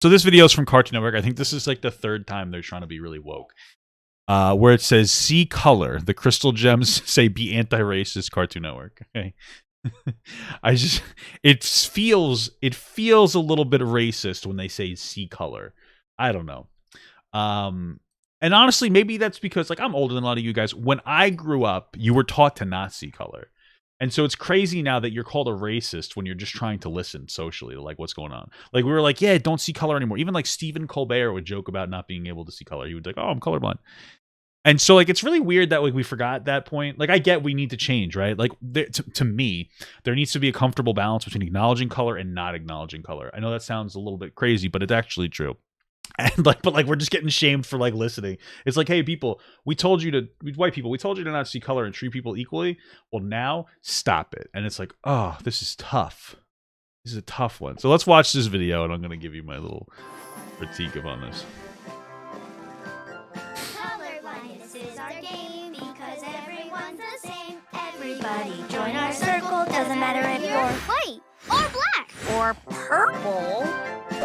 So this video is from Cartoon Network. I think this is like the third time they're trying to be really woke. Where it says "see color." The crystal gems say "be anti-racist." Cartoon Network. Okay. it feels a little bit racist when they say "see color." I don't know. And honestly, maybe that's because like I'm older than a lot of you guys. When I grew up, you were taught to not see color. And so it's crazy now that you're called a racist when you're just trying to listen socially to like what's going on. Like we were like, yeah, don't see color anymore. Even like Stephen Colbert would joke about not being able to see color. He would be like, oh, I'm colorblind. And so like it's really weird that like we forgot that point. Like I get we need to change, right? Like to me, there needs to be a comfortable balance between acknowledging color and not acknowledging color. I know that sounds a little bit crazy, but it's actually true. And like, but like we're just getting shamed for like listening. It's like, hey, people, white people, we told you to not see color and treat people equally. Well, now stop it. And it's like, oh, this is tough. This is a tough one. So let's watch this video, and I'm gonna give you my little critique on this. Colorblindness is our game because everyone's the same. Everybody join our circle. Doesn't matter if you're white or black or purple.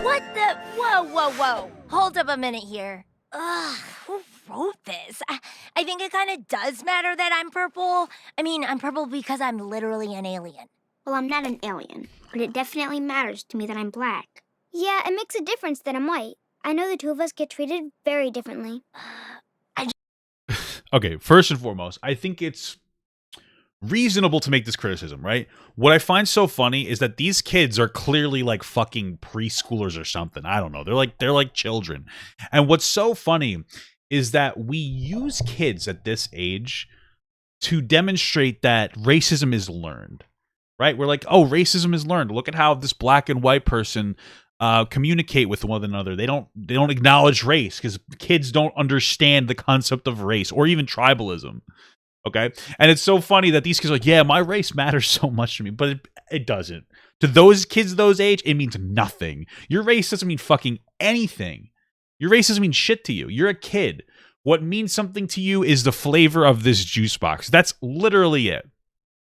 What the? Whoa. Hold up a minute here. Ugh, who wrote this? I think it kind of does matter that I'm purple. I mean, I'm purple because I'm literally an alien. Well, I'm not an alien, but it definitely matters to me that I'm black. Yeah, it makes a difference that I'm white. I know the two of us get treated very differently. Okay, first and foremost, I think it's reasonable to make this criticism, right? What I find so funny is that these kids are clearly like fucking preschoolers or something. I don't know. They're like children. And what's so funny is that we use kids at this age to demonstrate that racism is learned, right? We're like, oh, racism is learned. Look at how this black and white person communicate with one another. They don't acknowledge race because kids don't understand the concept of race or even tribalism. Okay. And it's so funny that these kids are like, yeah, my race matters so much to me, but it doesn't. To those kids those age, it means nothing. Your race doesn't mean fucking anything. Your race doesn't mean shit to you. You're a kid. What means something to you is the flavor of this juice box. That's literally it.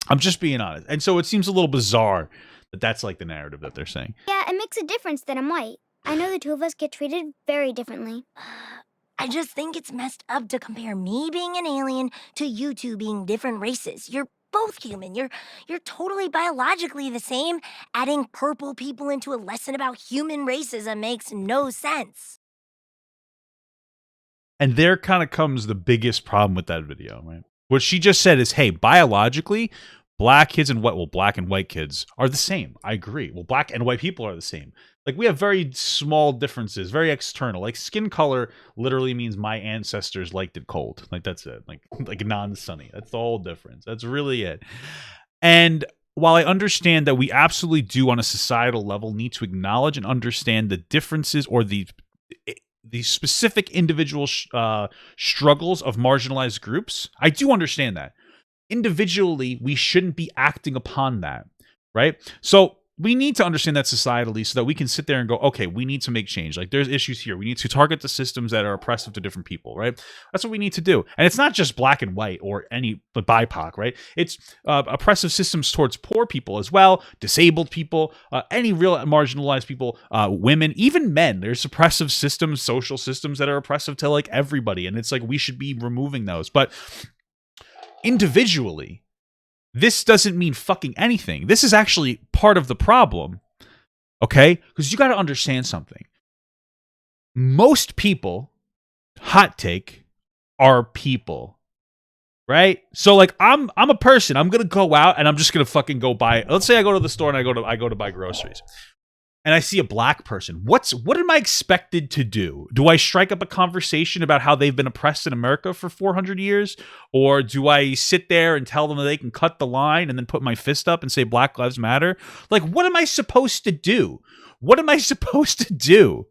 I'm just being honest. And so it seems a little bizarre that that's like the narrative that they're saying. Yeah, it makes a difference that I'm white. I know the two of us get treated very differently. I just think it's messed up to compare me being an alien to you two being different races. You're both human. You're totally biologically the same. Adding purple people into a lesson about human racism makes no sense. And there kind of comes the biggest problem with that video, right? What she just said is, hey, biologically, black kids and black and white kids are the same. I agree. Well, black and white people are the same. Like we have very small differences, very external. Like skin color literally means my ancestors liked it cold. Like that's it. Like non-sunny. That's the whole difference. That's really it. And while I understand that we absolutely do on a societal level need to acknowledge and understand the differences or the specific individual struggles of marginalized groups, I do understand that. Individually, we shouldn't be acting upon that, right? So we need to understand that societally so that we can sit there and go, okay, we need to make change. Like there's issues here. We need to target the systems that are oppressive to different people, right? That's what we need to do. And it's not just black and white or but BIPOC, right? It's oppressive systems towards poor people as well, disabled people, any real marginalized people, women, even men. There's oppressive systems, social systems that are oppressive to like everybody. And it's like we should be removing those. But individually, this doesn't mean fucking anything. This is actually part of the problem, okay? Because you got to understand something. Most people, hot take, are people, right? So like I'm a person. I'm gonna go out and I'm just gonna fucking go buy. Let's say I go to the store and I go to buy groceries. And I see a black person. What am I expected to do? Do I strike up a conversation about how they've been oppressed in America for 400 years? Or do I sit there and tell them that they can cut the line and then put my fist up and say Black Lives Matter? Like, what am I supposed to do? What am I supposed to do?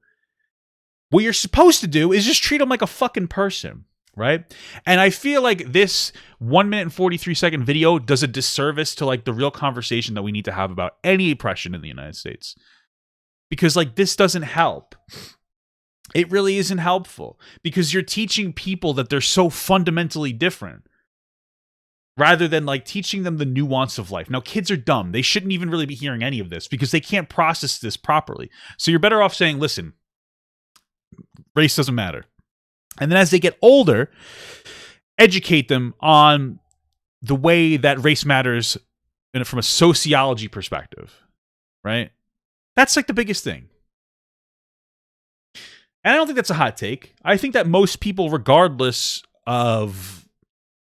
What you're supposed to do is just treat them like a fucking person, right? And I feel like this 1 minute and 43-second video does a disservice to like the real conversation that we need to have about any oppression in the United States. Because like this doesn't help. It really isn't helpful because you're teaching people that they're so fundamentally different. rather than like teaching them the nuance of life. Now, kids are dumb. They shouldn't even really be hearing any of this because they can't process this properly. So you're better off saying, listen, race doesn't matter. And then as they get older, educate them on the way that race matters from a sociology perspective, right? That's like the biggest thing. And I don't think that's a hot take. I think that most people, regardless of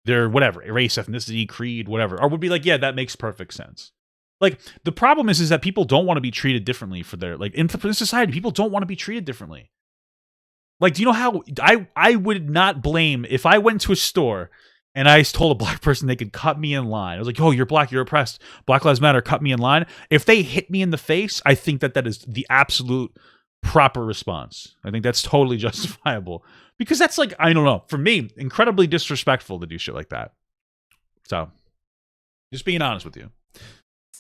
their whatever, race, ethnicity, creed, whatever, or would be like, yeah, that makes perfect sense. Like, the problem is that people don't want to be treated differently for their, like, in society, people don't want to be treated differently. Like, do you know how, I would not blame, if I went to a store and I told a black person they could cut me in line. I was like, oh, you're black, you're oppressed. Black Lives Matter, cut me in line. If they hit me in the face, I think that that is the absolute proper response. I think that's totally justifiable. Because that's like, I don't know, for me, incredibly disrespectful to do shit like that. So, just being honest with you.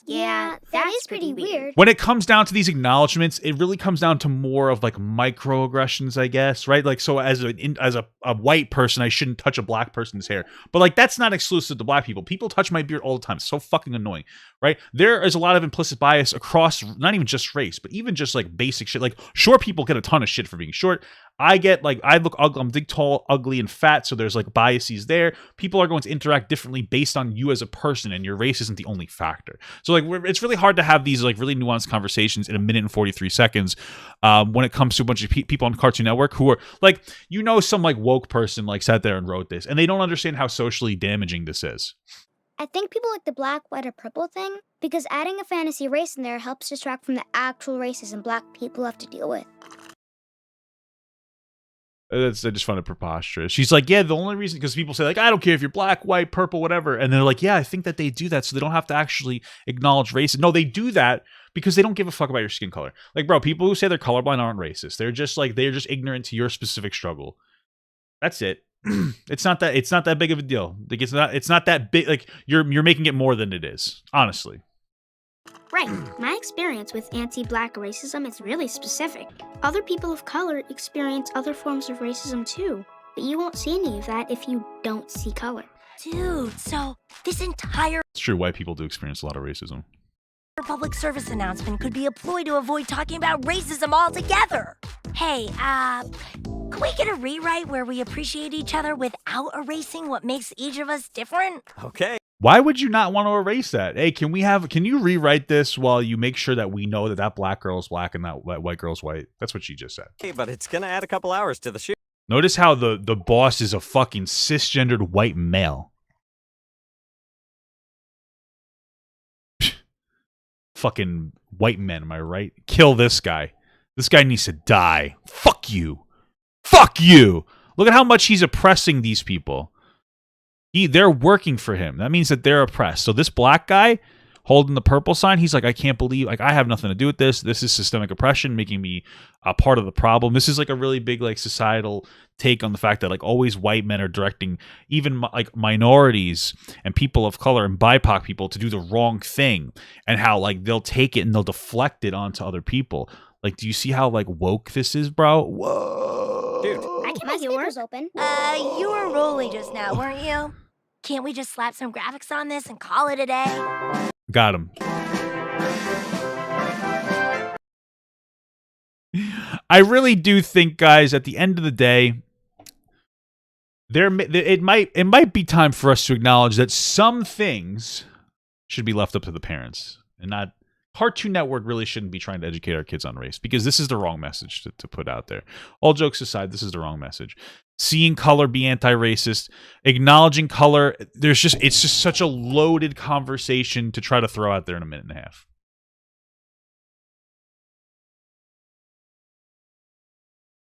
Yeah, that is pretty weird. When it comes down to these acknowledgments, it really comes down to more of like microaggressions, I guess, right? Like, so as a white person, I shouldn't touch a black person's hair. But like, that's not exclusive to black people. People touch my beard all the time. It's so fucking annoying, right? There is a lot of implicit bias across not even just race, but even just like basic shit. Like, short people get a ton of shit for being short. I look ugly, I'm big, tall, ugly, and fat, so there's like biases there. People are going to interact differently based on you as a person, and your race isn't the only factor. So like, it's really hard to have these like really nuanced conversations in 1 minute and 43 seconds when it comes to a bunch of people on Cartoon Network who are like, you know, some like woke person like sat there and wrote this, and they don't understand how socially damaging this is. I think people like the black, white, or purple thing because adding a fantasy race in there helps distract from the actual racism black people have to deal with. I just find it preposterous. She's like, yeah, the only reason, because people say like, I don't care if you're black, white, purple, whatever. And they're like, yeah, I think that they do that so they don't have to actually acknowledge race. No, they do that because they don't give a fuck about your skin color. Like, bro, people who say they're colorblind aren't racist. They're just ignorant to your specific struggle. That's it. It's not that big of a deal. Like, it's not that big. Like, you're making it more than it is, honestly. Right. My experience with anti-black racism is really specific. Other people of color experience other forms of racism too, but you won't see any of that if you don't see color. Dude, so this entire It's true, white people do experience a lot of racism. public service announcement could be a ploy to avoid talking about racism altogether. Hey, could we get a rewrite where we appreciate each other without erasing what makes each of us different? Okay. Why would you not want to erase that? Hey, can you rewrite this while you make sure that we know that black girl is black and that white girl's white? That's what she just said. Hey, but it's gonna add a couple hours to the shoot. Notice how the boss is a fucking cisgendered white male. Fucking white men, am I right? Kill this guy. This guy needs to die. Fuck you. Fuck you. Look at how much he's oppressing these people. They're working for him. That means that they're oppressed. So this black guy holding the purple sign, he's like, I can't believe, like, I have nothing to do with this. This is systemic oppression, making me a part of the problem. This is like a really big like societal take on the fact that like always white men are directing even like minorities and people of color and BIPOC people to do the wrong thing, and how like they'll take it and they'll deflect it onto other people. Like, do you see how like woke this is, bro? Whoa. Dude. I can My make it work. speaker's open. You were rolling just now, weren't you? Can't we just slap some graphics on this and call it a day? Got him. I really do think, guys, at the end of the day, it might be time for us to acknowledge that some things should be left up to the parents, and not Cartoon Network really shouldn't be trying to educate our kids on race, because this is the wrong message to put out there. All jokes aside, this is the wrong message. Seeing color be anti-racist, acknowledging color, it's just such a loaded conversation to try to throw out there in a minute and a half.